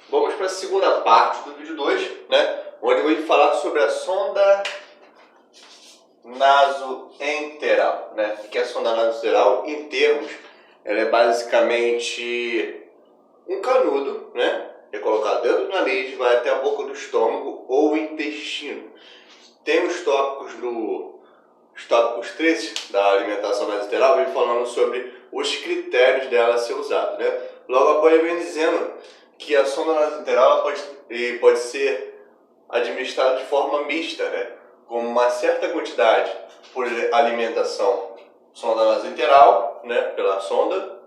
Vamos para a segunda parte do vídeo 2, né? Onde eu vou falar sobre a sonda nasoenteral, né? O que é a sonda nasoenteral? Em termos, ela é basicamente um canudo, né? É colocado dentro do nariz, vai até a boca do estômago ou intestino. Tem os tópicos 13 da alimentação nasoenteral, vem falando sobre os critérios dela ser usada, né? Logo após vem dizendo que a sonda nasoenteral pode ser administrada de forma mista, né? Com uma certa quantidade por alimentação, sonda nasoenteral, né? Pela sonda,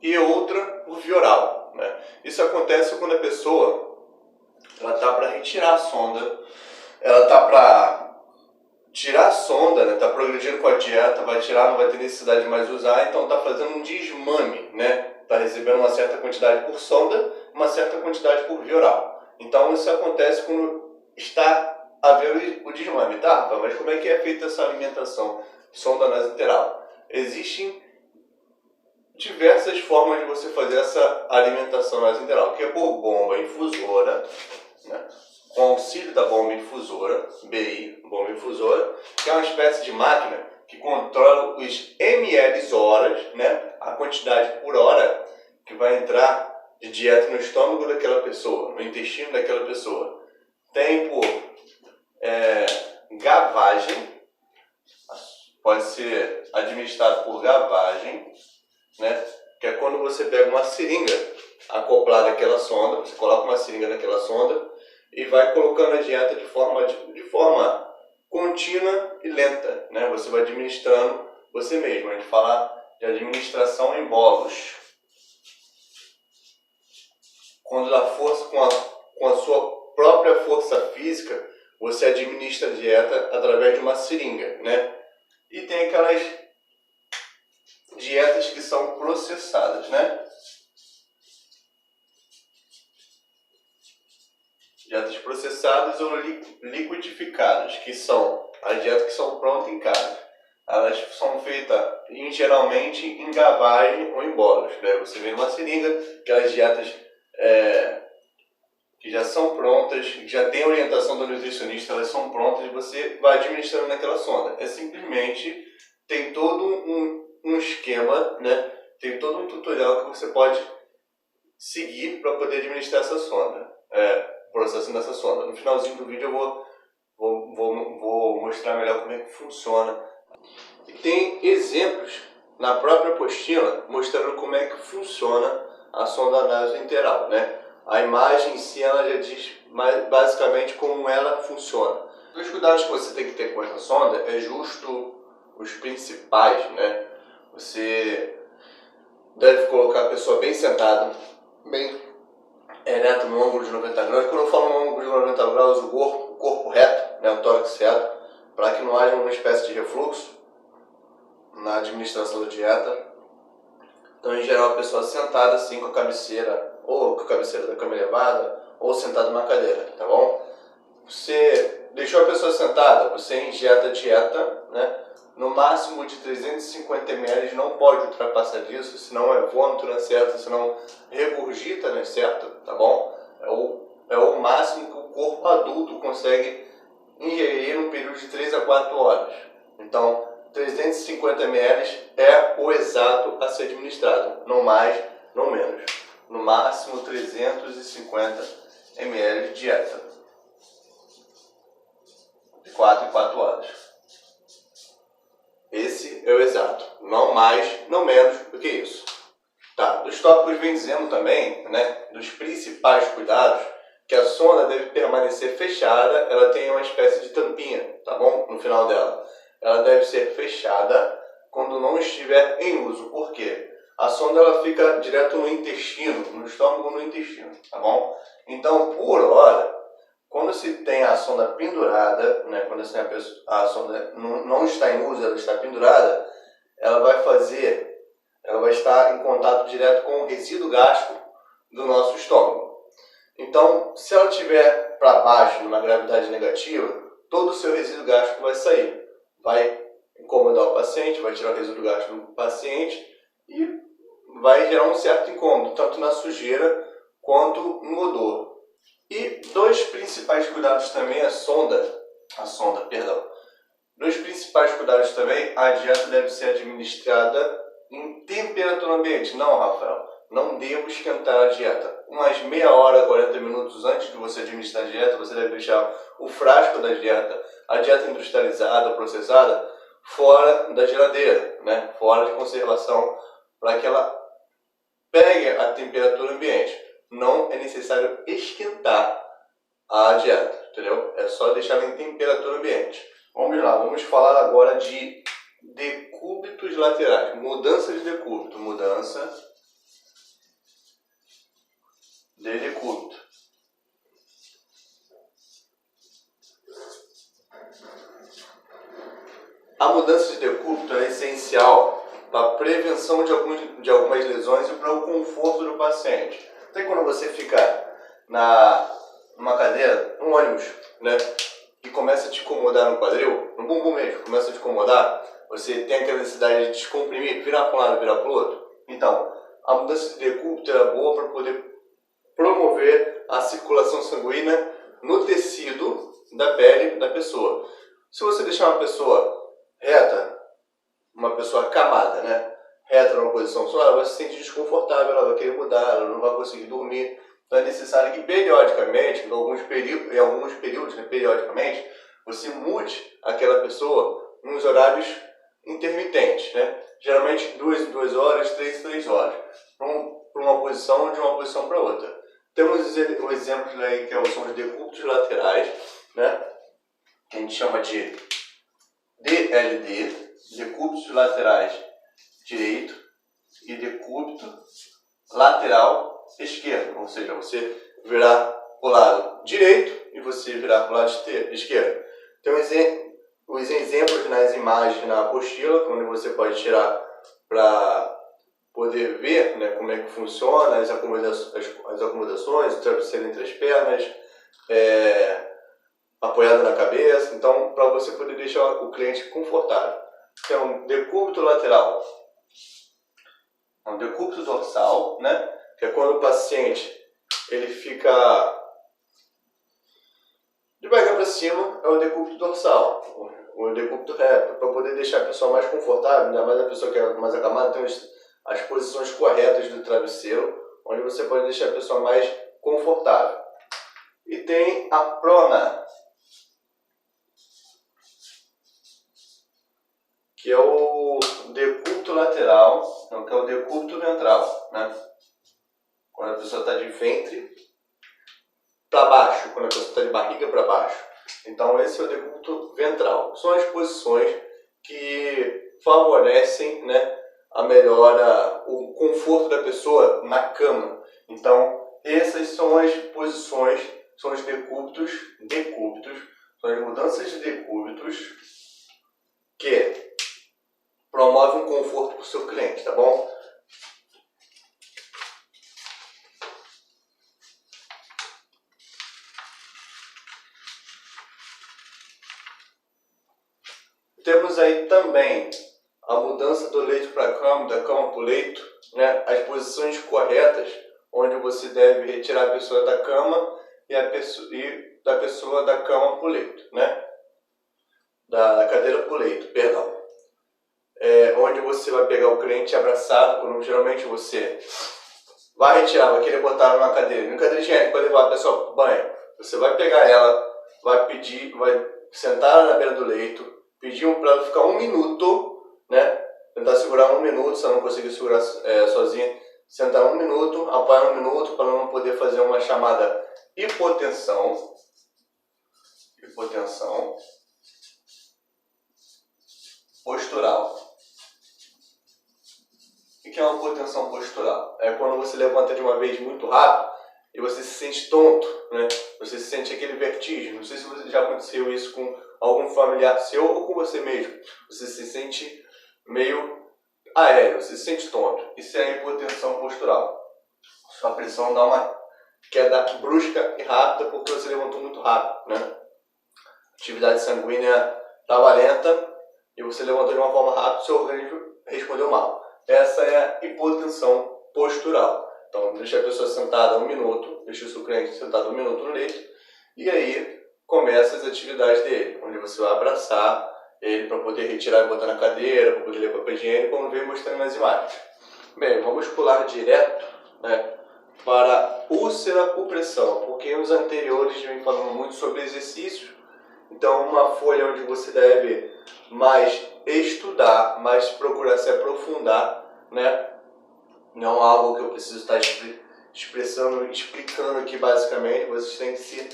e outra por via oral, né? Isso acontece quando a pessoa está para retirar a sonda, ela está para tirar a sonda, né? Tá progredindo com a dieta, vai tirar, não vai ter necessidade de mais usar, então tá fazendo um desmame, né? Tá recebendo uma certa quantidade por sonda, uma certa quantidade por via oral. Então isso acontece quando está havendo o desmame, tá? Mas como é que é feita essa alimentação sonda nasoenteral? Existem diversas formas de você fazer essa alimentação nasoenteral, que é por bomba infusora, né? Com auxílio da bomba infusora, BI, bomba infusora, que é uma espécie de máquina que controla os ml horas, né, a quantidade por hora que vai entrar de dieta no estômago daquela pessoa, no intestino daquela pessoa. Tem por gavagem, pode ser administrado por gavagem, né, que é quando você pega uma seringa acoplada àquela sonda, você coloca uma seringa naquela sonda, e vai colocando a dieta de forma contínua e lenta, né? Você vai administrando você mesmo. A gente fala de administração em bolos. Quando dá força com a sua própria força física, você administra a dieta através de uma seringa, né? E tem aquelas dietas que são processadas, né? Dietas processadas ou liquidificadas, que são as dietas que são prontas em casa. Elas são feitas geralmente em gavagem ou em bolos, né? Você vê numa seringa, aquelas dietas que já são prontas, que já tem orientação do nutricionista, elas são prontas e você vai administrando naquela sonda. É simplesmente, tem todo um esquema, né? Tem todo um tutorial que você pode seguir para poder administrar essa sonda. Processo dessa sonda. No finalzinho do vídeo eu vou mostrar melhor como é que funciona. E tem exemplos na própria apostila mostrando como é que funciona a sonda nasoenteral, né? A imagem em si ela já diz basicamente como ela funciona. Os cuidados que você tem que ter com essa sonda é justo os principais, né? Você deve colocar a pessoa bem sentada, bem reto no ângulo de 90 graus. Quando eu falo no ângulo de 90 graus, o corpo reto, né, o tórax reto, para que não haja uma espécie de refluxo na administração da dieta. Então, em geral, a pessoa sentada assim com a cabeceira, ou com a cabeceira da cama elevada, ou sentada numa cadeira, tá bom? Você deixou a pessoa sentada, você injeta a dieta, né? No máximo de 350 ml, não pode ultrapassar disso, senão é vômito, não é certo, senão regurgita, não é certo, tá bom? É o máximo que o corpo adulto consegue ingerir no período de 3 a 4 horas. Então, 350 ml é o exato a ser administrado, não mais, não menos. No máximo 350 ml de dieta, de 4 em 4 horas. Esse é o exato, não mais, não menos do que isso. Tá, dos tópicos vem dizendo também, né, dos principais cuidados, que a sonda deve permanecer fechada, ela tem uma espécie de tampinha, tá bom? No final dela. Ela deve ser fechada quando não estiver em uso. Por quê? A sonda ela fica direto no intestino, no estômago, no intestino, tá bom? Então, por hora, quando se tem a sonda pendurada, né, quando a sonda não está em uso, ela está pendurada, ela vai estar em contato direto com o resíduo gástrico do nosso estômago. Então, se ela estiver para baixo, numa gravidade negativa, todo o seu resíduo gástrico vai sair. Vai incomodar o paciente, vai tirar o resíduo gástrico do paciente e vai gerar um certo incômodo, tanto na sujeira quanto no odor. E dois principais cuidados também, Dois principais cuidados também, a dieta deve ser administrada em temperatura ambiente. Não, Rafael, não devo esquentar a dieta. Umas meia hora, 40 minutos antes de você administrar a dieta, você deve deixar o frasco da dieta, a dieta industrializada, processada, fora da geladeira, né? Fora de conservação, para que ela pegue a temperatura ambiente. Não é necessário esquentar a dieta, entendeu? É só deixar ela em temperatura ambiente. Vamos lá, vamos falar agora de decúbitos laterais, mudança de decúbito, mudança de decúbito. A mudança de decúbito é essencial para a prevenção de algumas lesões e para o conforto do paciente. Até quando você fica numa cadeira, num ônibus, né, e começa a te incomodar no quadril, no bumbum mesmo, começa a te incomodar, você tem aquela necessidade de descomprimir, virar para um lado, virar para o outro. Então, a mudança de decúbito é boa para poder promover a circulação sanguínea no tecido da pele da pessoa. Se você deixar uma pessoa reta, uma pessoa acamada, né, reta numa posição só, ela vai se sentir desconfortável, ela vai querer mudar, ela não vai conseguir dormir. Então é necessário que periodicamente, em alguns períodos, né, periodicamente, você mude aquela pessoa nos horários intermitentes, né? Geralmente 2 em 2 horas, 3 em 3 horas, para uma posição, de uma posição para outra. Temos os exemplos aí que são os decúbitos laterais, né? Que a gente chama de DLD, decúbitos laterais direito, e decúbito lateral esquerdo, ou seja, você virar para o lado direito e você virar para o lado esquerdo. Tem os exemplos nas imagens na apostila, onde você pode tirar para poder ver, né, como é que funciona as acomodações, o travesseiro entre as pernas, apoiado na cabeça, então para você poder deixar o cliente confortável. Então, decúbito lateral, um decúbito dorsal, né, que é quando o paciente ele fica de barriga para cima, é o decúbito dorsal, o decúbito reto, para poder deixar a pessoa mais confortável, ainda mais a pessoa que é mais acamada, tem as posições corretas do travesseiro, onde você pode deixar a pessoa mais confortável. E tem a prona, que é o decúbito lateral, não, que é o decúbito ventral, né? Quando a pessoa está de ventre para baixo, quando a pessoa está de barriga para baixo. Então esse é o decúbito ventral. São as posições que favorecem, né, a melhora, o conforto da pessoa na cama. Então essas são as posições, são os decúbitos, são as mudanças de decúbitos que promove um conforto para o seu cliente, tá bom? Temos aí também a mudança do leito para a cama, da cama para o leito, né? As posições corretas, onde você deve retirar a pessoa da cama e da pessoa da cama para o leito, né? Da cadeira para o leito, perdão. Onde você vai pegar o cliente abraçado, quando geralmente você vai retirar, vai querer botar ela na cadeira higiênica para levar a pessoa para o banho. Você vai pegar ela, vai sentar ela na beira do leito, pedir para ela ficar 1 minuto, né? Tentar segurar 1 minuto, se ela não conseguir segurar sozinha, sentar 1 minuto, apoiar 1 minuto para ela não poder fazer uma chamada hipotensão postural. O que é uma hipotensão postural? É quando você levanta de uma vez muito rápido e você se sente tonto, né? Você se sente aquele vertigem. Não sei se você já aconteceu isso com algum familiar seu ou com você mesmo. Você se sente meio aéreo, você se sente tonto. Isso é a hipotensão postural. Sua pressão dá uma queda brusca e rápida porque você levantou muito rápido, né? A atividade sanguínea estava lenta e você levantou de uma forma rápida, seu organismo respondeu mal. Essa é a hipotensão postural. Então deixa a pessoa sentada 1 minuto, deixa o seu cliente sentado 1 minuto no leito, e aí começa as atividades dele, onde você vai abraçar ele para poder retirar e botar na cadeira, para poder ler papel higiênico, como vem mostrando nas imagens. Bem, vamos pular direto, né, para úlcera por pressão, porque os anteriores vem falando muito sobre exercícios. Então, uma folha onde você deve mais estudar, mais procurar se aprofundar, né? Não algo que eu preciso estar explicando aqui basicamente. Vocês têm que se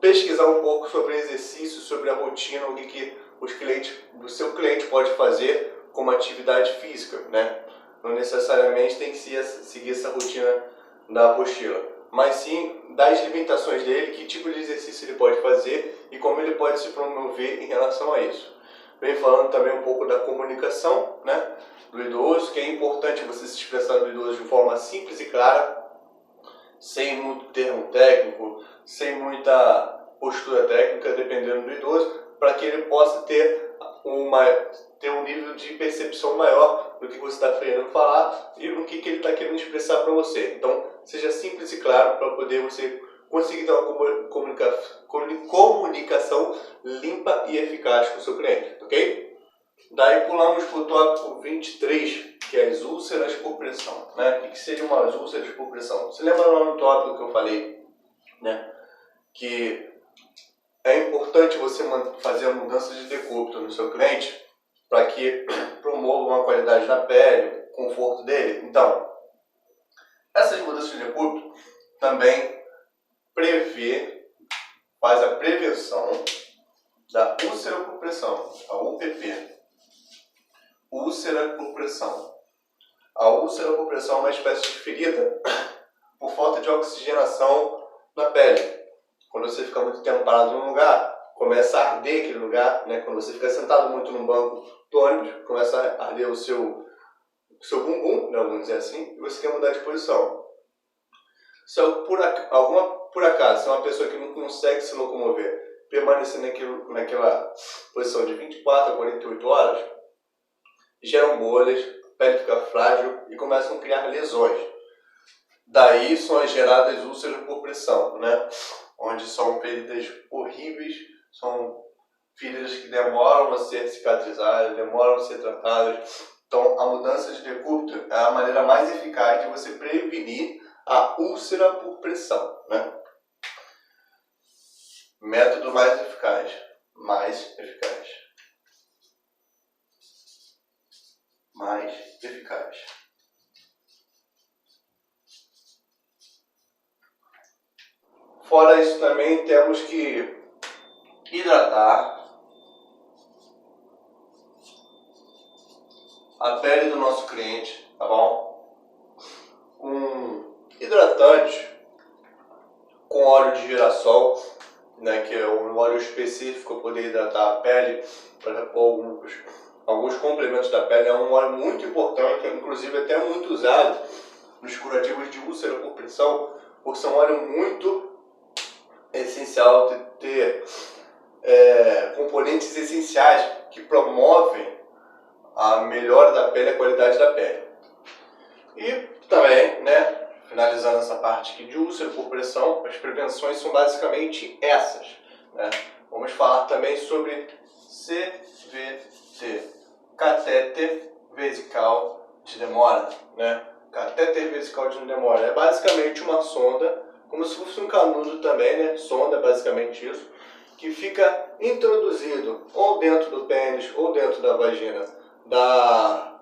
pesquisar um pouco sobre exercício, sobre a rotina, o que o seu cliente pode fazer como atividade física, né? Não necessariamente tem que seguir essa rotina da apostila, mas sim das limitações dele, que tipo de exercício ele pode fazer e como ele pode se promover em relação a isso. Vem falando também um pouco da comunicação, né, do idoso, que é importante você se expressar do idoso de forma simples e clara, sem muito termo técnico, sem muita postura técnica, dependendo do idoso, para que ele possa ter um nível de percepção maior do que você está querendo falar e no que ele está querendo expressar para você. Então, seja simples e claro para poder você conseguir ter uma comunicação limpa e eficaz com o seu cliente, ok? Daí pulamos para o tópico 23, que é as úlceras por pressão, né? O que seria uma úlceras por pressão? Você lembra lá no tópico que eu falei, né, que é importante você fazer a mudança de decúbito no seu cliente para que promova uma qualidade da pele, conforto dele? Então, essas mudanças de decúbito também faz a prevenção da úlcera por pressão, a UPP. Úlcera por pressão. A úlcera por pressão é uma espécie de ferida por falta de oxigenação na pele. Quando você fica muito tempo parado num lugar, começa a arder aquele lugar, né? Quando você fica sentado muito no banco do ônibus, começa a arder o seu bumbum, né? Vamos dizer assim, e você quer mudar de posição. Se por acaso, se é uma pessoa que não consegue se locomover, permanecer naquela posição de 24 a 48 horas, geram bolhas, a pele fica frágil e começam a criar lesões. Daí são as geradas úlceras por pressão, né? Onde são feridas horríveis, são feridas que demoram a ser cicatrizadas, demoram a ser tratadas. Então, a mudança de decúbito é a maneira mais eficaz de você prevenir a úlcera por pressão, né? Método mais eficaz. Mais eficaz. Mais eficaz. Fora isso também temos que hidratar a pele do nosso cliente, tá bom? Com hidratante, com óleo de girassol, né, que é um óleo específico para poder hidratar a pele, para alguns complementos da pele. É um óleo muito importante, inclusive até muito usado nos curativos de úlcera por pressão, por ser um óleo muito essencial de ter componentes essenciais que promovem a melhora da pele, a qualidade da pele. E também, né, finalizando essa parte aqui de úlcera por pressão, as prevenções são basicamente essas, né? Vamos falar também sobre CVT, catéter vesical de demora, né? Catéter vesical de demora é basicamente uma sonda, como se fosse um canudo também, né? Sonda, basicamente isso, que fica introduzido ou dentro do pênis ou dentro da vagina da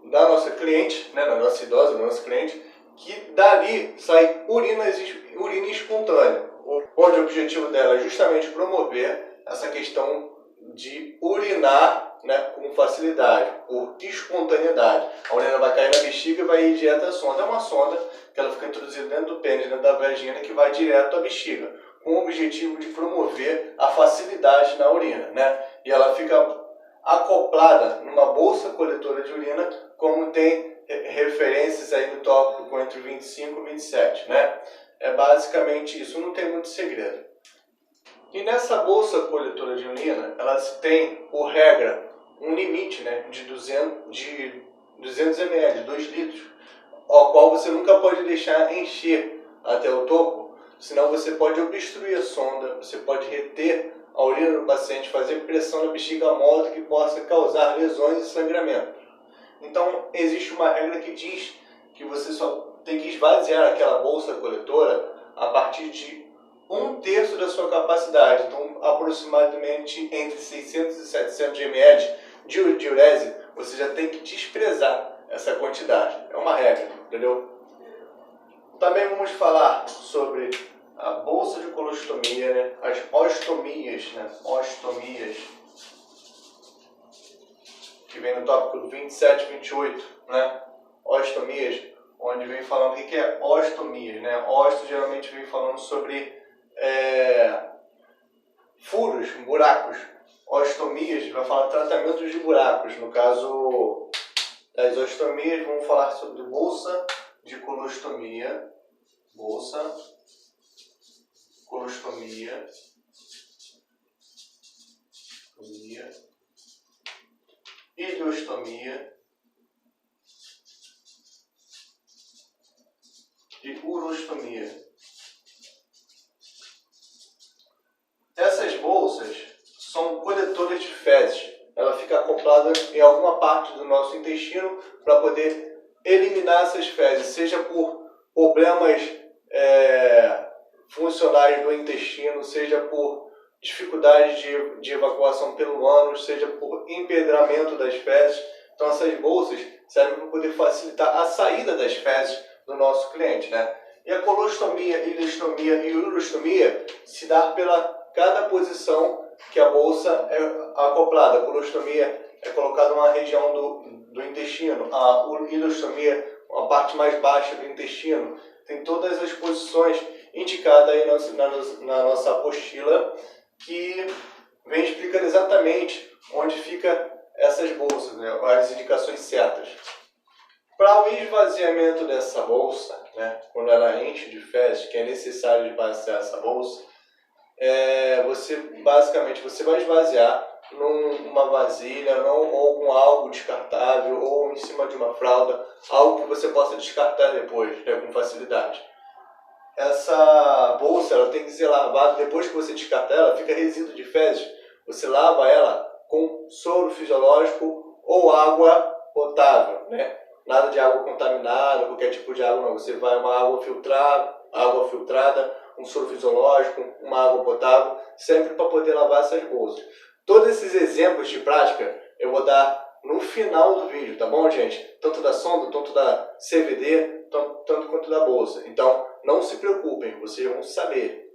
nossa cliente, né, da nossa idosa, da nossa cliente, que dali sai urina espontânea, onde o objetivo dela é justamente promover essa questão de urinar, né, com facilidade, por espontaneidade. A urina vai cair na bexiga e vai ir direto à sonda. É uma sonda que ela fica introduzida dentro do pênis, dentro da vagina, que vai direto à bexiga, com o objetivo de promover a facilidade na urina, né? E ela fica acoplada numa bolsa coletora de urina, como tem referências aí no tópico entre 25 e 27, né? É basicamente isso, não tem muito segredo. E nessa bolsa coletora de urina, ela tem, por regra, um limite, né, de 200 ml, 2 litros. ao qual você nunca pode deixar encher até o topo, senão você pode obstruir a sonda, você pode reter a urina do paciente, fazer pressão na bexiga a modo que possa causar lesões e sangramento. Então, existe uma regra que diz que você só tem que esvaziar aquela bolsa coletora a partir de 1/3 da sua capacidade. Então, aproximadamente entre 600 e 700 ml de diurese, você já tem que desprezar essa quantidade. É uma regra, entendeu? Também vamos falar sobre a bolsa de colostomia, né? As ostomias, né? Ostomias, que vem no tópico 27 e 28, né? Ostomias, onde vem falando o que é ostomias, né? Osto geralmente vem falando sobre furos, buracos. Ostomias vai falar tratamentos de buracos. No caso das ostomias, vamos falar sobre bolsa de colostomia, ileostomia e urostomia. Essas bolsas são coletoras de fezes. Ela fica acoplada em alguma parte do nosso intestino para poder eliminar essas fezes, seja por problemas funcionais do intestino, seja por dificuldade de evacuação pelo ânus, seja por empedramento das fezes. Então essas bolsas servem para poder facilitar a saída das fezes do nosso cliente, né? E a colostomia, ileostomia e urostomia se dá pela cada posição que a bolsa é acoplada. A colostomia é colocada numa região do intestino, a ileostomia, uma parte mais baixa do intestino. Tem todas as posições indicadas aí na nossa apostila, que vem explicando exatamente onde fica essas bolsas, né? As indicações certas. Para o esvaziamento dessa bolsa, né? Quando ela enche de fezes, que é necessário esvaziar essa bolsa, você vai esvaziar numa vasilha ou com algo descartável ou em cima de uma fralda, algo que você possa descartar depois, né, com facilidade. Essa bolsa ela tem que ser lavada. Depois que você descartar ela, fica resíduo de fezes, você lava ela com soro fisiológico ou água potável, né? Nada de água contaminada, qualquer tipo de água não. Você vai uma água filtrada, um soro fisiológico, uma água potável, sempre para poder lavar essas bolsas. Todos esses exemplos de prática eu vou dar no final do vídeo, tá bom, gente? Tanto da sonda, tanto da CVD, tanto quanto da bolsa. Então, não se preocupem, vocês vão saber.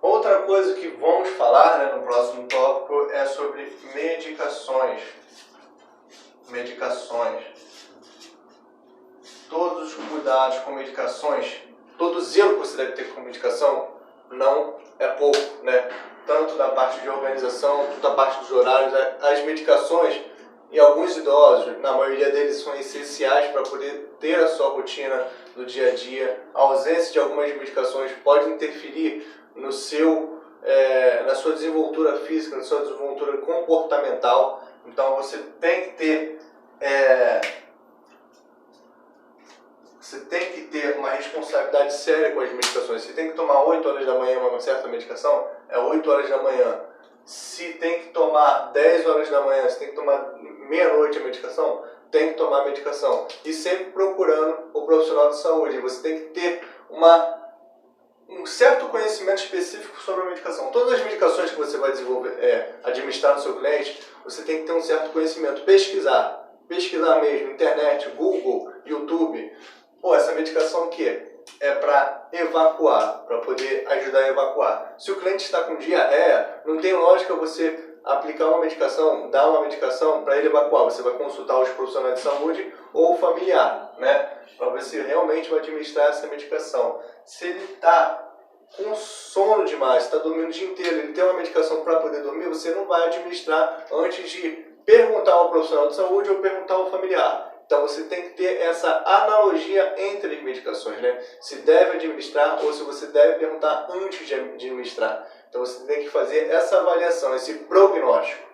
Outra coisa que vamos falar, né, no próximo tópico é sobre medicações. Todos os cuidados com medicações, todo o zelo que você deve ter com medicação não é pouco, né? Tanto da parte de organização, tanto da parte dos horários. As medicações, em alguns idosos, na maioria deles, são essenciais para poder ter a sua rotina do dia a dia. A ausência de algumas medicações pode interferir no na sua desenvoltura física, na sua desenvoltura comportamental. Então você tem que ter uma responsabilidade séria com as medicações. Se tem que tomar 8 horas da manhã uma certa medicação, é 8 horas da manhã. Se tem que tomar 10 horas da manhã, se tem que tomar meia-noite a medicação, tem que tomar a medicação. E sempre procurando o profissional de saúde. Você tem que ter um certo conhecimento específico sobre a medicação. Todas as medicações que você vai administrar no seu cliente, você tem que ter um certo conhecimento. Pesquisar mesmo, internet, Google, YouTube. Essa medicação aqui é para evacuar, para poder ajudar a evacuar. Se o cliente está com diarreia, não tem lógica você aplicar uma medicação, dar uma medicação para ele evacuar. Você vai consultar os profissionais de saúde ou o familiar, né? Para ver se realmente vai administrar essa medicação. Se ele está com sono demais, está dormindo o dia inteiro, ele tem uma medicação para poder dormir, você não vai administrar antes de perguntar ao profissional de saúde ou perguntar ao familiar. Então você tem que ter essa analogia entre as medicações, né? Se deve administrar ou se você deve perguntar antes de administrar. Então você tem que fazer essa avaliação, esse prognóstico.